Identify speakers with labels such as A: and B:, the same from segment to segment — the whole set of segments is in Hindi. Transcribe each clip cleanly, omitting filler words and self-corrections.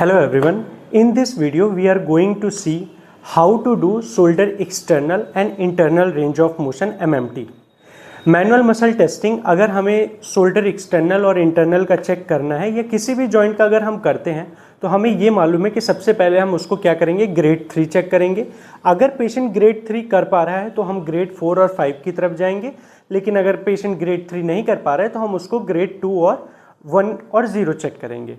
A: Hello everyone, in this video we are going to see how to do shoulder external and internal range of motion MMT. Manual muscle testing अगर हमें शोल्डर एक्सटर्नल और इंटरनल का चेक करना है या किसी भी जॉइंट का अगर हम करते हैं तो हमें ये मालूम है कि सबसे पहले हम उसको क्या करेंगे, ग्रेड 3 चेक करेंगे। अगर पेशेंट ग्रेड 3 कर पा रहा है तो हम ग्रेड 4 और 5 की तरफ जाएंगे, लेकिन अगर पेशेंट ग्रेड 3 नहीं कर पा रहा है तो हम उसको ग्रेड 2 और 1 और 0 चेक करेंगे।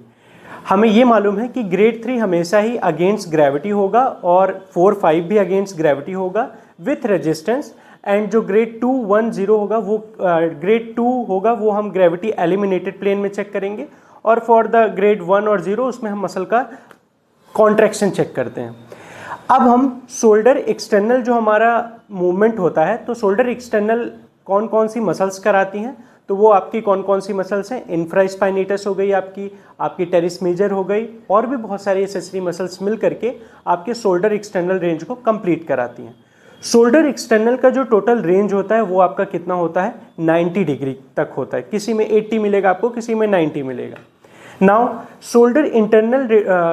A: हमें ये मालूम है कि ग्रेड 3 हमेशा ही अगेंस्ट ग्रेविटी होगा और 4, 5 भी अगेंस्ट ग्रेविटी होगा विथ रेजिस्टेंस, एंड जो ग्रेड 2, 1, 0 होगा वो ग्रेड 2 होगा वो हम ग्रेविटी एलिमिनेटेड प्लेन में चेक करेंगे, और फॉर द ग्रेड 1 और 0 उसमें हम मसल का कॉन्ट्रैक्शन चेक करते हैं। अब हम शोल्डर एक्सटर्नल जो हमारा मूवमेंट होता है, तो शोल्डर एक्सटर्नल कौन कौन सी मसल्स कराती हैं, तो वो आपकी कौन कौन सी मसल्स हैं, इंफ्रास्पाइनेटस हो गई, आपकी टेरिस मेजर हो गई, और भी बहुत सारी एसेसरी मसल्स मिल करके आपके शोल्डर एक्सटर्नल रेंज को कंप्लीट कराती हैं। शोल्डर एक्सटर्नल का जो टोटल रेंज होता है वो आपका कितना होता है, 90 डिग्री तक होता है। किसी में 80 मिलेगा आपको, किसी में 90 मिलेगा। नाउ शोल्डर इंटरनल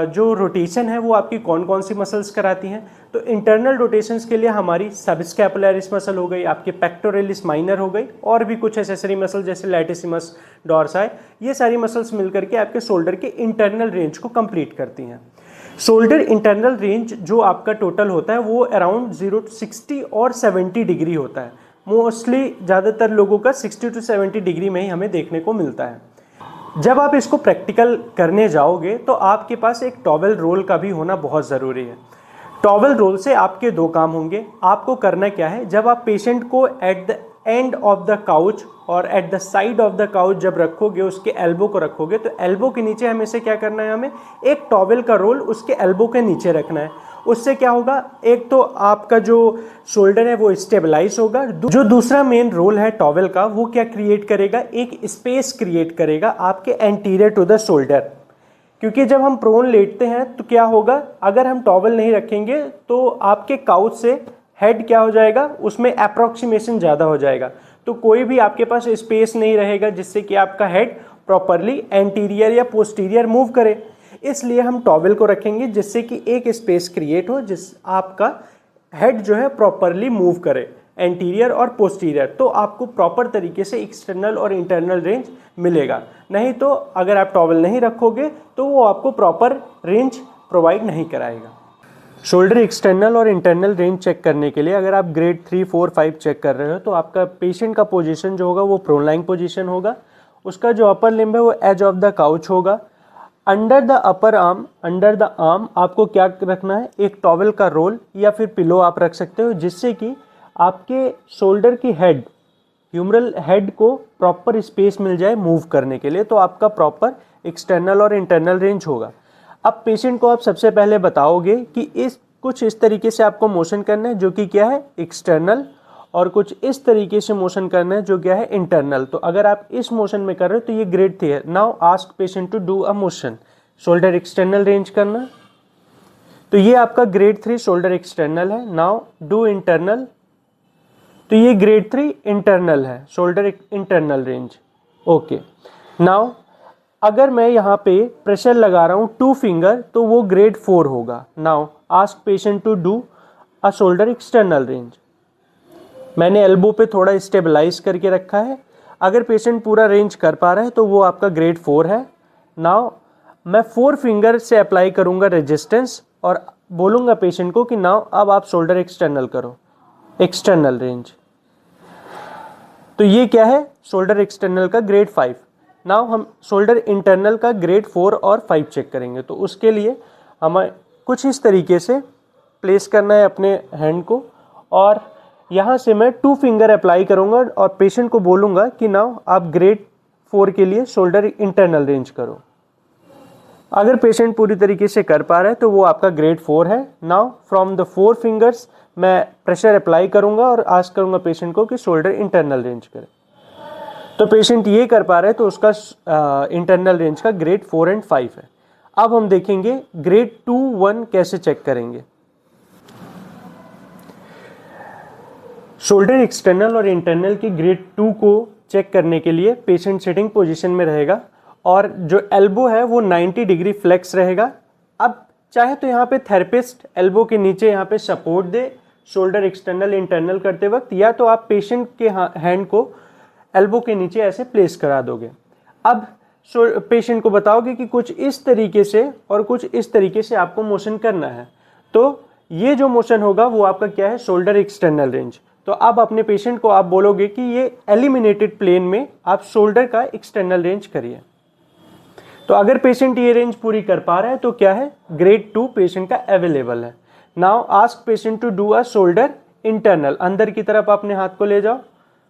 A: जो रोटेशन है वो आपकी कौन कौन सी मसल्स कराती हैं, तो इंटरनल रोटेशंस के लिए हमारी सबस्कैपुलरिस मसल हो गई, आपके पेक्टोरलिस माइनर हो गई, और भी कुछ एसेसरी मसल जैसे लैटिसिमस डॉर्साई, ये सारी मसल्स मिलकर के आपके शोल्डर के इंटरनल रेंज को कंप्लीट करती हैं। शोल्डर इंटरनल रेंज जो आपका टोटल होता है वो अराउंड 0 to 60 और 70 डिग्री होता है। मोस्टली ज़्यादातर लोगों का 60 to 70 डिग्री में ही हमें देखने को मिलता है। जब आप इसको प्रैक्टिकल करने जाओगे तो आपके पास एक टॉवेल रोल का भी होना बहुत ज़रूरी है। टॉवेल रोल से आपके दो काम होंगे। आपको करना क्या है, जब आप पेशेंट को at the end of the couch और at the side of the couch जब रखोगे, उसके एल्बो को रखोगे, तो एल्बो के नीचे हमें से क्या करना है, हमें एक टॉवेल का रोल उसके एल्बो के नीचे रखना है। उससे क्या होगा, एक तो आपका जो शोल्डर है वो स्टेबलाइज होगा, जो दूसरा मेन रोल है टॉवेल का वो क्या क्रिएट करेगा, एक स्पेस क्रिएट करेगा आपके एंटीरियर टू द शोल्डर। क्योंकि जब हम प्रोन लेटते हैं तो क्या होगा, अगर हम टॉवेल नहीं रखेंगे तो आपके काउच से हेड क्या हो जाएगा, उसमें अप्रॉक्सीमेशन ज़्यादा हो जाएगा, तो कोई भी आपके पास स्पेस नहीं रहेगा जिससे कि आपका हेड प्रॉपरली एंटीरियर या पोस्टीरियर मूव करे। इसलिए हम टॉवेल को रखेंगे जिससे कि एक स्पेस क्रिएट हो, जिस आपका हेड जो है प्रॉपरली मूव करे एंटीरियर और पोस्टीरियर, तो आपको प्रॉपर तरीके से एक्सटर्नल और इंटरनल रेंज मिलेगा। नहीं तो अगर आप टॉवेल नहीं रखोगे तो वो आपको प्रॉपर रेंज प्रोवाइड नहीं कराएगा। शोल्डर एक्सटर्नल और इंटरनल रेंज चेक करने के लिए अगर आप ग्रेड 3, 4, 5 चेक कर रहे हो तो आपका पेशेंट का पोजीशन जो होगा वो प्रोन लाइंग पोजीशन होगा। उसका जो अपर लिम्ब है वो एज ऑफ द काउच होगा। Under the upper arm, under the arm आपको क्या रखना है, एक टॉवेल का रोल या फिर पिलो आप रख सकते हो, जिससे कि आपके शोल्डर की हेड, ह्यूमरल हेड को प्रॉपर स्पेस मिल जाए मूव करने के लिए, तो आपका प्रॉपर एक्सटर्नल और इंटरनल रेंज होगा। अब पेशेंट को आप सबसे पहले बताओगे कि कुछ इस तरीके से आपको मोशन करना है जो कि क्या है, एक्सटर्नल, और कुछ इस तरीके से मोशन करना है जो क्या है, इंटरनल। तो अगर आप इस मोशन में कर रहे हो तो ये ग्रेड 3 है। Now ask patient to do a motion, shoulder external range करना, तो ये आपका ग्रेड 3 शोल्डर एक्सटर्नल है। नाउ डू इंटरनल, तो ये ग्रेड 3 इंटरनल है, shoulder internal range. Okay, now अगर मैं यहाँ पे प्रेशर लगा रहा हूँ 2 फिंगर तो वो ग्रेड 4 होगा। Now ask patient to do a shoulder external range. मैंने एल्बो पे थोड़ा स्टेबलाइज करके रखा है। अगर पेशेंट पूरा रेंज कर पा रहा है तो वो आपका ग्रेड 4 है। नाउ मैं 4 फिंगर से अप्लाई करूँगा रेजिस्टेंस और बोलूँगा पेशेंट को कि नाउ अब आप शोल्डर एक्सटर्नल करो, एक्सटर्नल रेंज। तो ये क्या है, शोल्डर एक्सटर्नल का ग्रेड 5। नाउ हम शोल्डर इंटरनल का ग्रेड 4 और 5 चेक करेंगे। तो उसके लिए हमें कुछ इस तरीके से प्लेस करना है अपने हैंड को, और यहाँ से मैं 2 फिंगर अप्लाई करूँगा और पेशेंट को बोलूँगा कि नाउ आप ग्रेड 4 के लिए शोल्डर इंटरनल रेंज करो। अगर पेशेंट पूरी तरीके से कर पा रहा है तो वो आपका ग्रेड 4 है। नाउ फ्रॉम द 4 फिंगर्स मैं प्रेशर अप्लाई करूँगा और आस्क करूँगा पेशेंट को कि शोल्डर इंटरनल रेंज करे। तो पेशेंट ये कर पा रहे हैं तो उसका इंटरनल रेंज का ग्रेड 4 और 5 है। अब हम देखेंगे ग्रेड 2, 1 कैसे चेक करेंगे। शोल्डर एक्सटर्नल और इंटरनल की ग्रेड 2 को चेक करने के लिए पेशेंट सिटिंग पोजीशन में रहेगा और जो एल्बो है वो 90 डिग्री फ्लेक्स रहेगा अब चाहे तो यहाँ पे थेरेपिस्ट एल्बो के नीचे यहाँ पे सपोर्ट दे शोल्डर एक्सटर्नल इंटरनल करते वक्त, या तो आप पेशेंट के हैंड को एल्बो के नीचे ऐसे प्लेस करा दोगे। अब पेशेंट को बताओगे कि कुछ इस तरीके से और कुछ इस तरीके से आपको मोशन करना है, तो ये जो मोशन होगा वो आपका क्या है, शोल्डर एक्सटर्नल रेंज। तो अब अपने पेशेंट को आप बोलोगे कि ये एलिमिनेटेड प्लेन में आप शोल्डर का एक्सटर्नल रेंज करिए। तो अगर पेशेंट ये रेंज पूरी कर पा रहा है तो क्या है, ग्रेड 2 पेशेंट का अवेलेबल है। Now ask patient to do a shoulder internal, अंदर की तरफ अपने हाथ को ले जाओ।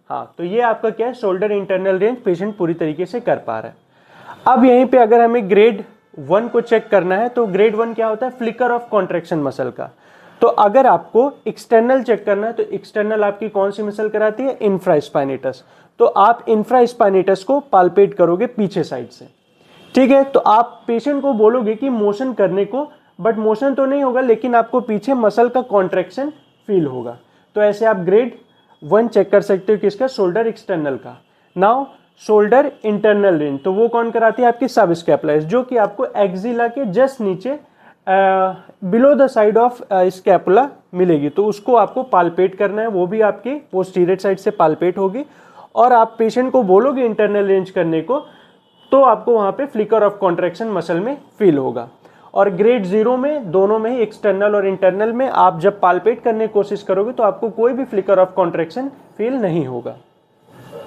A: हाँ, तो ये आपका क्या है, शोल्डर इंटरनल रेंज पेशेंट पूरी तरीके से कर पा रहा है। अब यहीं पे अगर हमें ग्रेड 1 को चेक करना है, तो ग्रेड 1 क्या होता है, फ्लिकर ऑफ कॉन्ट्रैक्शन मसल का। तो अगर आपको एक्सटर्नल चेक करना है तो एक्सटर्नल आपकी कौन सी मसल कराती है, इंफ्रास्पाइनेटस। तो आप इंफ्रास्पाइनेटस को पाल्पेट करोगे पीछे साइड से, ठीक है। तो आप पेशेंट को बोलोगे कि मोशन करने को, बट मोशन तो नहीं होगा लेकिन आपको पीछे मसल का कॉन्ट्रैक्शन फील होगा। तो ऐसे आप ग्रेड 1 चेक कर सकते हो किसका, शोल्डर एक्सटर्नल का। नाउ शोल्डर इंटरनल रेंज, तो वो कौन कराती है, आपकी सब स्कैपुलर, जो कि आपको एक्सिला के जस्ट नीचे below the side of scapula मिलेगी। तो उसको आपको पाल्पेट करना है, वो भी आपकी पोस्टीरियर साइड से पाल्पेट होगी। और आप पेशेंट को बोलोगे इंटरनल रेंज करने को, तो आपको वहाँ पे फ्लिकर ऑफ कॉन्ट्रैक्शन मसल में फील होगा। और ग्रेड 0 में दोनों में ही, एक्सटर्नल और इंटरनल में, आप जब पाल्पेट करने की कोशिश करोगे तो आपको कोई भी फ्लिकर ऑफ कॉन्ट्रैक्शन फील नहीं होगा।